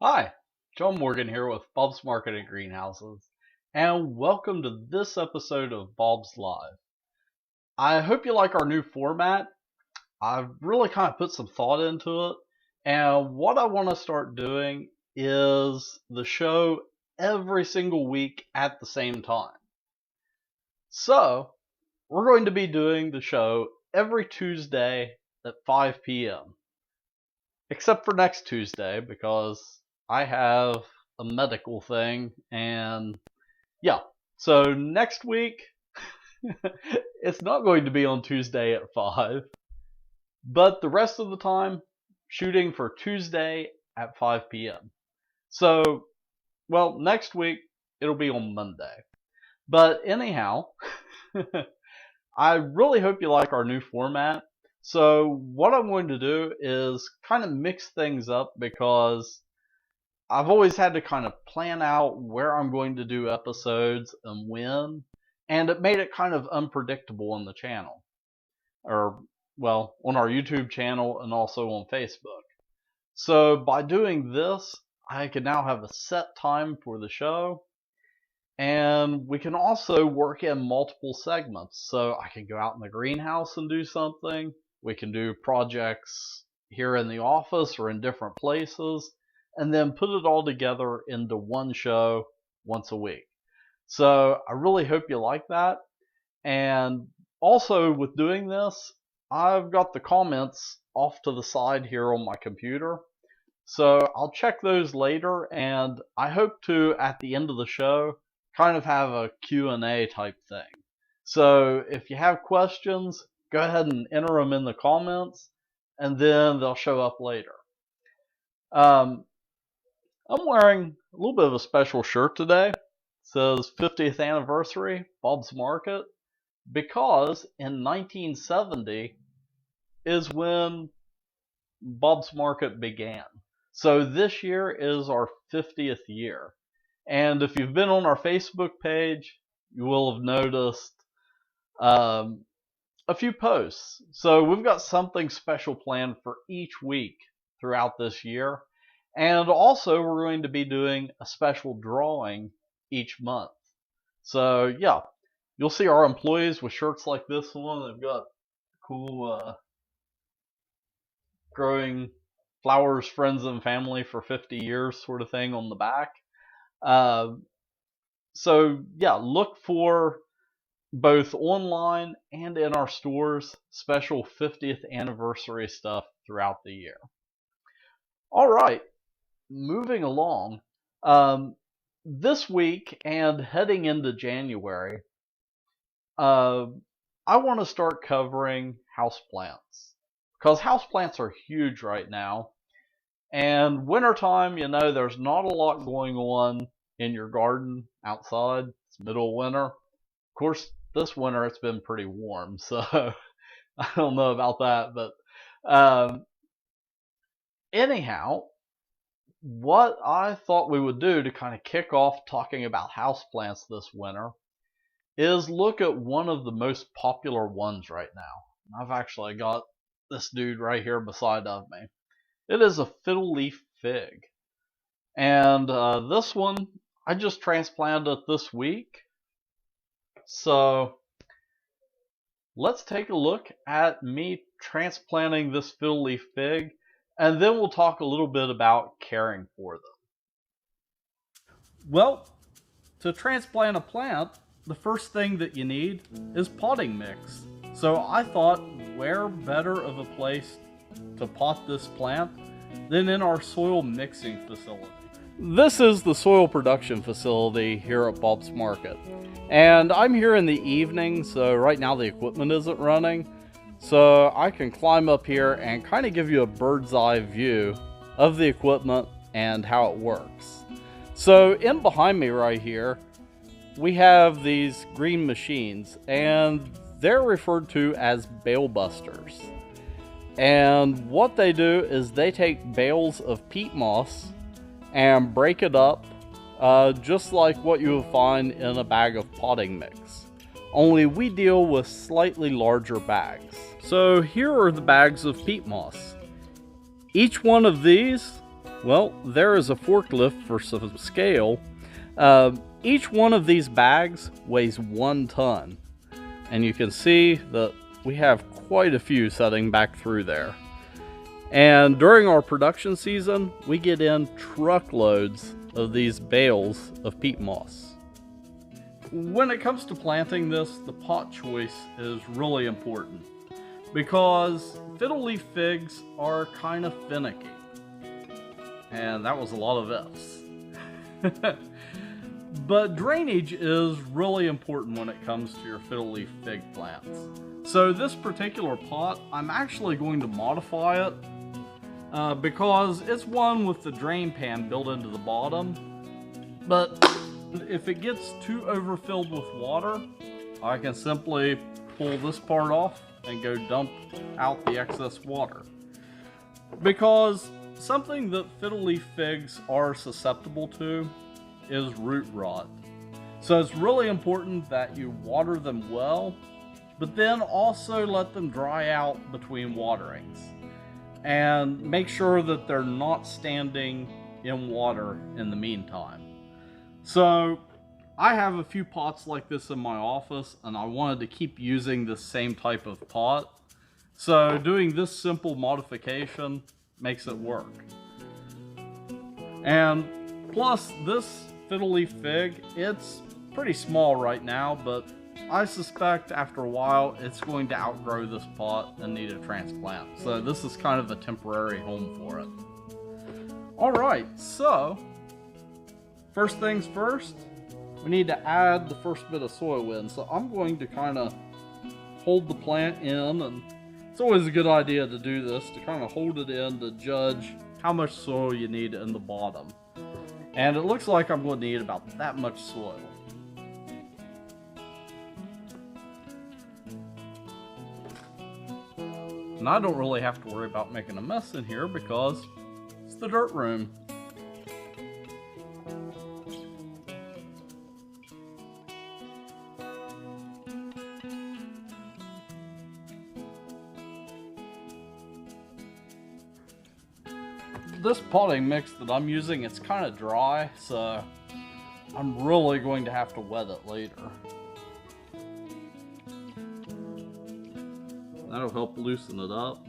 Hi, John Morgan here with Bob's Marketing Greenhouses, and welcome to this episode of Bob's Live. I hope you like our new format. I've really kind of put some thought into it, and what I want to start doing is the show every single week at the same time. So, we're going to be doing the show every Tuesday at 5 p.m. Except for next Tuesday because I have a medical thing and yeah. So next week it's not going to be on Tuesday at 5, but the rest of the time shooting for Tuesday at 5 p.m. So, well, next week it'll be on Monday. But anyhow, I really hope you like our new format. So what I'm going to do is kind of mix things up because I've always had to kind of plan out where I'm going to do episodes and when, and it made it kind of unpredictable on the channel, or well, on our YouTube channel and also on Facebook. So by doing this, I can now have a set time for the show, and we can also work in multiple segments. So I can go out in the greenhouse and do something. We can do projects here in the office or in different places, and then put it all together into one show once a week. So I really hope you like that. And also with doing this, I've got the comments off to the side here on my computer. So I'll check those later, and I hope to, at the end of the show, kind of have a Q&A type thing. So if you have questions, go ahead and enter them in the comments, and then they'll show up later. I'm wearing a little bit of a special shirt today. It says 50th anniversary, Bob's Market, because in 1970 is when Bob's Market began. So this year is our 50th year. And if you've been on our Facebook page, you will have noticed a few posts. So we've got something special planned for each week throughout this year. And also we're going to be doing a special drawing each month. So yeah, you'll see our employees with shirts like this one. They've got cool growing flowers, friends and family for 50 years sort of thing on the back. So yeah, look for both online and in our stores special 50th anniversary stuff throughout the year. All right, moving along. This week and heading into January, I want to start covering houseplants because houseplants are huge right now. And wintertime, there's not a lot going on in your garden outside. It's middle of winter. Of course, this winter it's been pretty warm, so I don't know about that. But anyhow, what I thought we would do to kind of kick off talking about houseplants this winter is look at one of the most popular ones right now. I've actually got this dude right here beside of me. It is a fiddle leaf fig. And this one, I just transplanted it this week. So let's take a look at me transplanting this fiddle leaf fig, and then we'll talk a little bit about caring for them. Well, to transplant a plant, the first thing that you need is potting mix. So I thought, where better of a place to pot this plant than in our soil mixing facility. This is the soil production facility here at Bob's Market. And I'm here in the evening, so right now the equipment isn't running. So I can climb up here and kind of give you a bird's eye view of the equipment and how it works. So in behind me right here, we have these green machines, and they're referred to as bale busters. And what they do is they take bales of peat moss and break it up just like what you would find in a bag of potting mix. Only we deal with slightly larger bags. So here are the bags of peat moss. Each one of these Well, there is a forklift for some scale. Each one of these bags weighs 1 ton, and you can see that we have quite a few setting back through there. And during our production season, we get in truckloads of these bales of peat moss. When it comes to planting this, the pot choice is really important because fiddle leaf figs are kind of finicky. And that was a lot of F's. But drainage is really important when it comes to your fiddle leaf fig plants. So this particular pot, I'm actually going to modify it because it's one with the drain pan built into the bottom. But if it gets too overfilled with water, I can simply pull this part off and go dump out the excess water. Because something that fiddle leaf figs are susceptible to is root rot. So it's really important that you water them well, but then also let them dry out between waterings. And make sure that they're not standing in water in the meantime. So I have a few pots like this in my office, and I wanted to keep using the same type of pot. So doing this simple modification makes it work. And plus, this fiddle leaf fig, it's pretty small right now, but I suspect after a while it's going to outgrow this pot and need a transplant. So this is kind of a temporary home for it. Alright, so first things first, we need to add the first bit of soil in. So I'm going to kind of hold the plant in, and it's always a good idea to do this, to kind of hold it in to judge how much soil you need in the bottom. And it looks like I'm going to need about that much soil. And I don't really have to worry about making a mess in here because it's the dirt room. This potting mix that I'm using, it's kind of dry, so I'm really going to have to wet it later. That'll help loosen it up,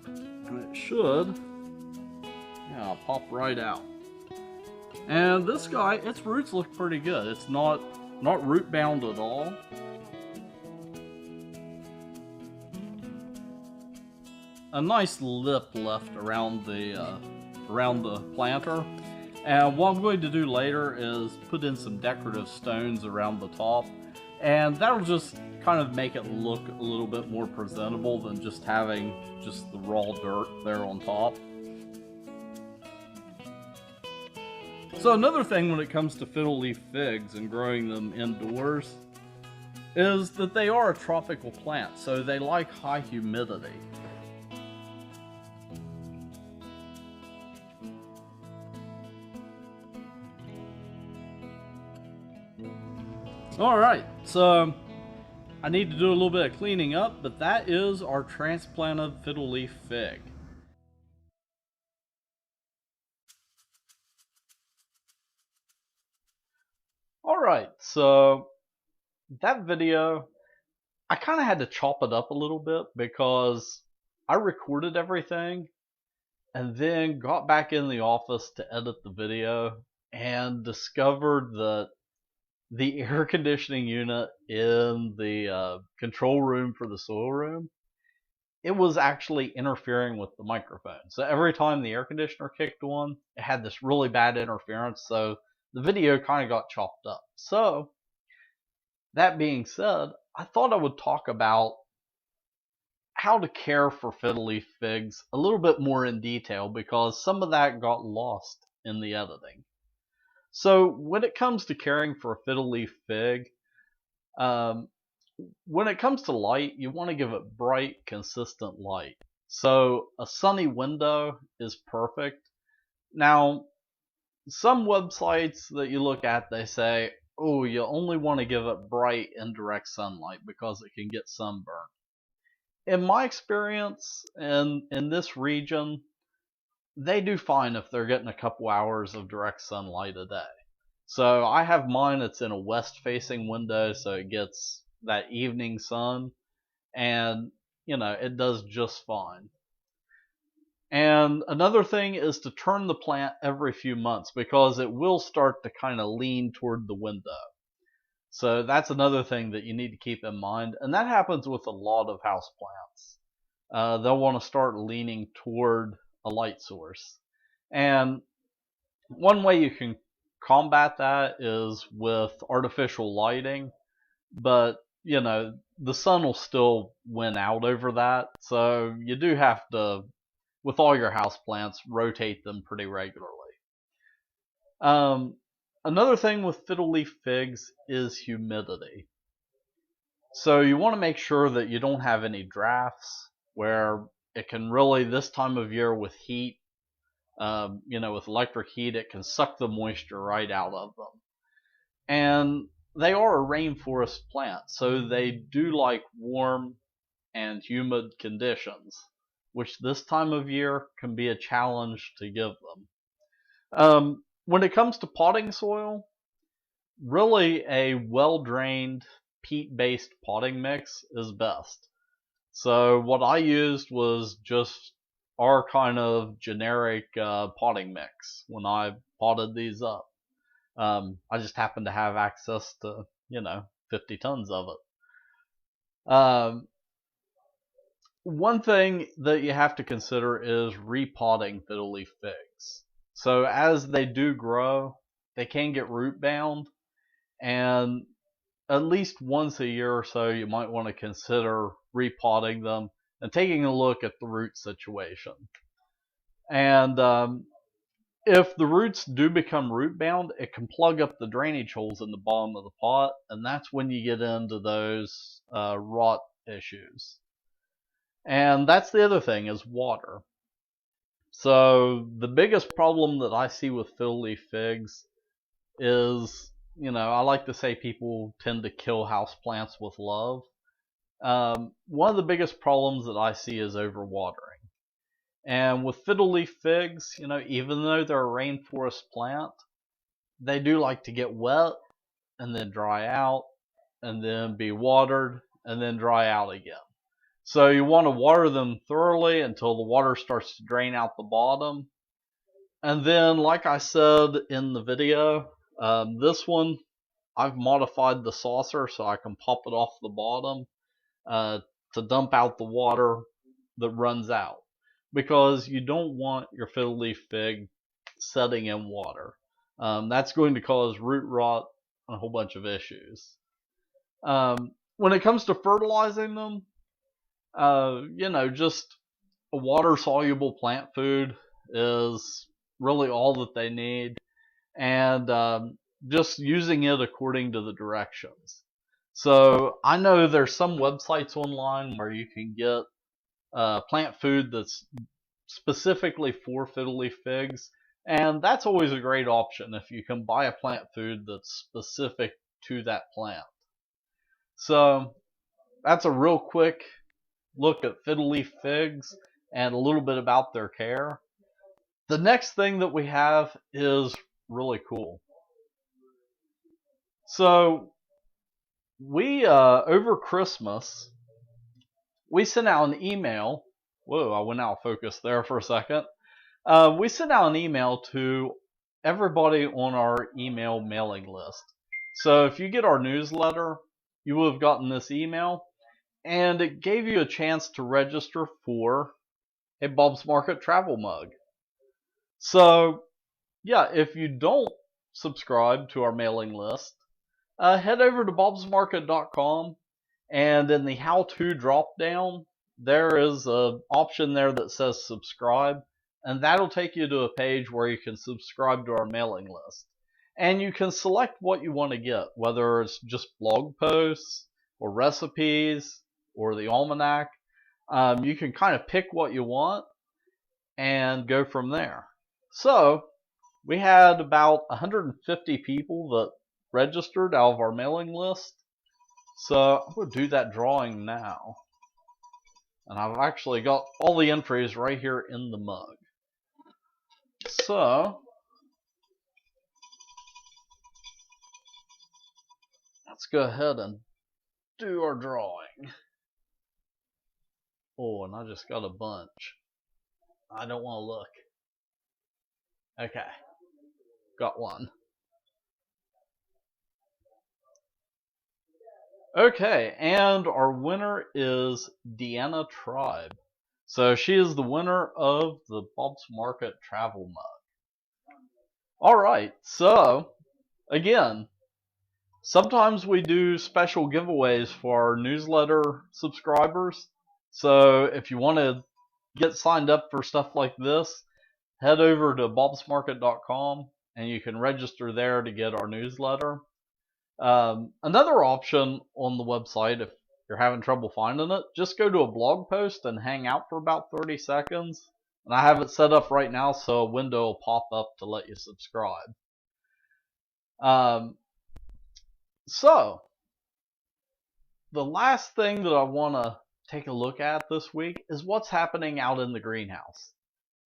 and it should, yeah, pop right out. And this guy, its roots look pretty good. It's not root bound at all. A nice lip left around the planter. And what I'm going to do later is put in some decorative stones around the top, and that'll just kind of make it look a little bit more presentable than just having just the raw dirt there on top. So another thing when it comes to fiddle leaf figs and growing them indoors is that they are a tropical plant, so they like high humidity. Alright, so I need to do a little bit of cleaning up, but that is our transplanted fiddle leaf fig. Alright, so that video, I kind of had to chop it up a little bit because I recorded everything and then got back in the office to edit the video and discovered that the air conditioning unit in the control room for the soil room, it was actually interfering with the microphone. So every time the air conditioner kicked on, it had this really bad interference, so the video kind of got chopped up. So that being said, I thought I would talk about how to care for fiddle leaf figs a little bit more in detail because some of that got lost in the editing. So when it comes to caring for a fiddle leaf fig, when it comes to light, you want to give it bright, consistent light. So a sunny window is perfect. Now, some websites that you look at, they say, oh, you only want to give it bright, indirect sunlight because it can get sunburned. In my experience, in this region, they do fine if they're getting a couple hours of direct sunlight a day. So I have mine, it's in a west facing window, so it gets that evening sun, and it does just fine. And another thing is to turn the plant every few months because it will start to kind of lean toward the window. So that's another thing that you need to keep in mind. And that happens with a lot of houseplants. They'll want to start leaning toward a light source. And one way you can combat that is with artificial lighting, but the sun will still win out over that. So you do have to, with all your houseplants, rotate them pretty regularly. Another thing with fiddle leaf figs is humidity. So you want to make sure that you don't have any drafts where it can really, this time of year with heat, with electric heat, it can suck the moisture right out of them. And they are a rainforest plant, so they do like warm and humid conditions, which this time of year can be a challenge to give them. When it comes to potting soil, really a well-drained peat-based potting mix is best. So what I used was just our kind of generic potting mix when I potted these up. I just happened to have access to, 50 tons of it. One thing that you have to consider is repotting fiddle leaf figs. So as they do grow, they can get root bound, and at least once a year or so you might want to consider repotting them and taking a look at the root situation. And if the roots do become root bound, it can plug up the drainage holes in the bottom of the pot, and that's when you get into those rot issues. And that's the other thing, is water. So the biggest problem that I see with fiddle leaf figs is, I like to say people tend to kill houseplants with love. One of the biggest problems that I see is overwatering. And with fiddle leaf figs, even though they're a rainforest plant, they do like to get wet and then dry out and then be watered and then dry out again. So you want to water them thoroughly until the water starts to drain out the bottom. And then, like I said in the video, this one, I've modified the saucer so I can pop it off the bottom to dump out the water that runs out. Because you don't want your fiddle leaf fig setting in water. That's going to cause root rot and a whole bunch of issues. When it comes to fertilizing them, just a water-soluble plant food is really all that they need, and just using it according to the directions. So I know there's some websites online where you can get plant food that's specifically for fiddle leaf figs, and that's always a great option if you can buy a plant food that's specific to that plant. So that's a real quick look at fiddle leaf figs and a little bit about their care. The next thing that we have is really cool. So we over Christmas we sent out an email. Whoa, I went out of focus there for a second. We sent out an email to everybody on our email mailing list. So if you get our newsletter, you will have gotten this email, and it gave you a chance to register for a Bob's Market travel mug. So yeah, if you don't subscribe to our mailing list, head over to bobsmarket.com, and in the how-to drop down, there is an option there that says subscribe, and that'll take you to a page where you can subscribe to our mailing list. And you can select what you want to get, whether it's just blog posts or recipes or the almanac. You can kind of pick what you want and go from there. So we had about 150 people that registered out of our mailing list. So I'm going to do that drawing now. And I've actually got all the entries right here in the mug. So let's go ahead and do our drawing. Oh, and I just got a bunch. I don't want to look. Okay, got one. Okay, and our winner is Deanna Tribe. So she is the winner of the Bob's Market travel mug. Alright, so again, sometimes we do special giveaways for our newsletter subscribers. So if you want to get signed up for stuff like this, head over to bobsmarket.com and you can register there to get our newsletter. Another option on the website, if you're having trouble finding it, just go to a blog post and hang out for about 30 seconds. And I have it set up right now so a window will pop up to let you subscribe. So, the last thing that I want to take a look at this week is what's happening out in the greenhouse.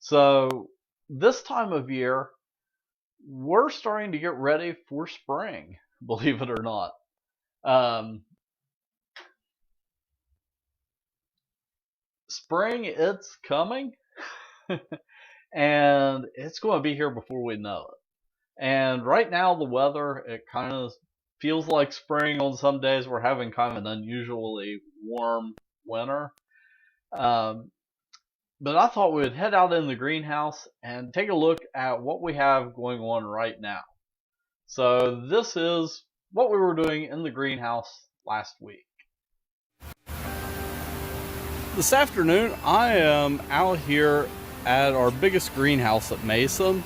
So, this time of year, we're starting to get ready for spring, believe it or not. Spring, it's coming, and it's going to be here before we know it. And right now, the weather, it kind of feels like spring on some days. We're having kind of an unusually warm winter. But I thought we would head out in the greenhouse and take a look at what we have going on right now. So this is what we were doing in the greenhouse last week. This afternoon, I am out here at our biggest greenhouse at Mason.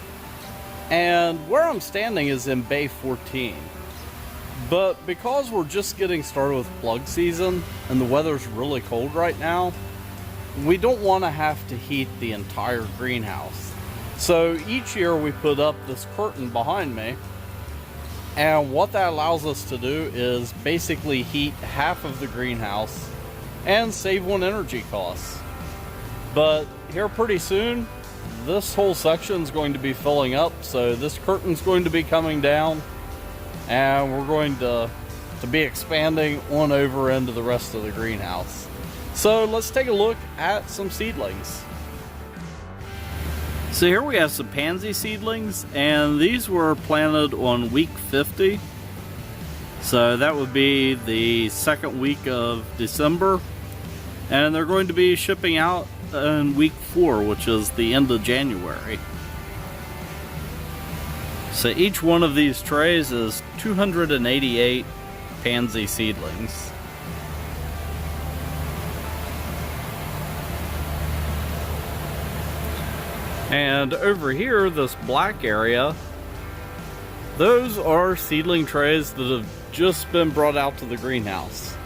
And where I'm standing is in Bay 14. But because we're just getting started with plug season and the weather's really cold right now, we don't want to have to heat the entire greenhouse. So each year we put up this curtain behind me, and what that allows us to do is basically heat half of the greenhouse and save on energy costs. But here pretty soon, this whole section is going to be filling up, so this curtain's going to be coming down, and we're going to be expanding on over into the rest of the greenhouse. So let's take a look at some seedlings. So here we have some pansy seedlings, and these were planted on week 50. So that would be the second week of December, and they're going to be shipping out in week 4, which is the end of January. So each one of these trays is 288 pansy seedlings. And over here, this black area, those are seedling trays that have just been brought out to the greenhouse.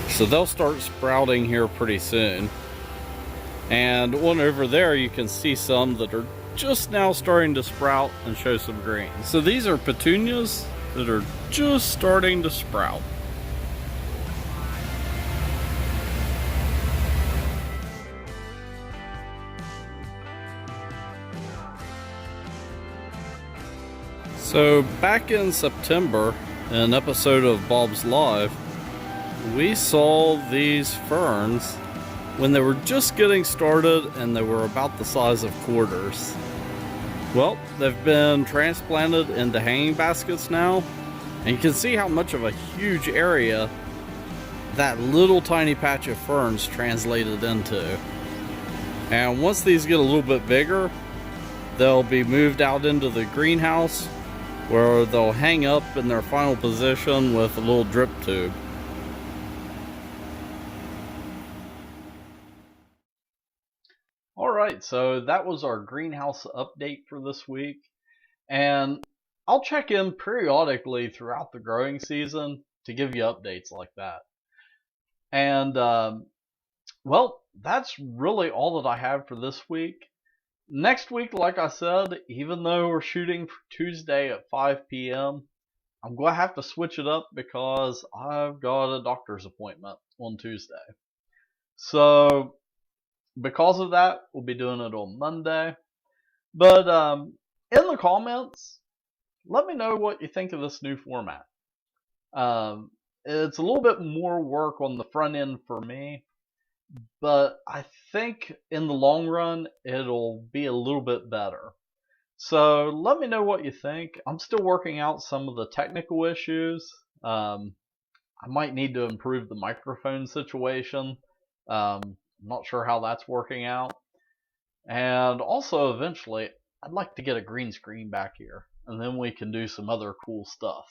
So they'll start sprouting here pretty soon. And on over there, you can see some that are just now starting to sprout and show some green. So these are petunias that are just starting to sprout. So back in September, in an episode of Bob's Live, we saw these ferns when they were just getting started and they were about the size of quarters. Well, they've been transplanted into hanging baskets now, and you can see how much of a huge area that little tiny patch of ferns translated into. And once these get a little bit bigger, they'll be moved out into the greenhouse, where they'll hang up in their final position with a little drip tube. Alright, so that was our greenhouse update for this week. And I'll check in periodically throughout the growing season to give you updates like that. And, well, that's really all that I have for this week. Next week, like I said, even though we're shooting for Tuesday at 5 p.m., I'm going to have to switch it up because I've got a doctor's appointment on Tuesday. So because of that, we'll be doing it on Monday. But in the comments, let me know what you think of this new format. It's a little bit more work on the front end for me, but I think in the long run, it'll be a little bit better. So let me know what you think. I'm still working out some of the technical issues. I might need to improve the microphone situation. I'm not sure how that's working out. And also, eventually, I'd like to get a green screen back here, and then we can do some other cool stuff.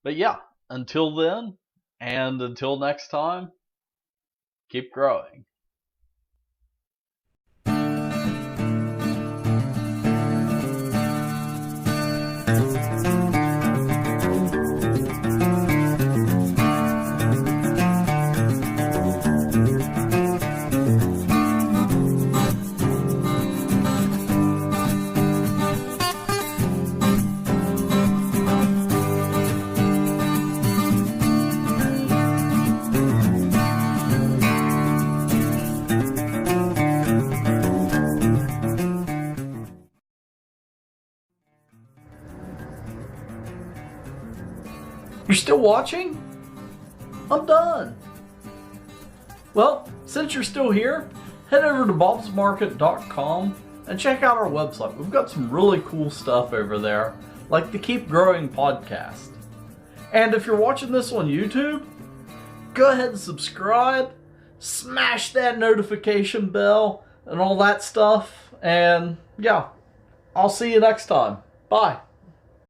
But yeah, until then, and until next time, keep growing. You're still watching? I'm done. Well, since you're still here, head over to bobsmarket.com and check out our website. We've got some really cool stuff over there, like the Keep Growing podcast. And if you're watching this on YouTube, go ahead and subscribe, smash that notification bell, and all that stuff. And yeah, I'll see you next time. Bye.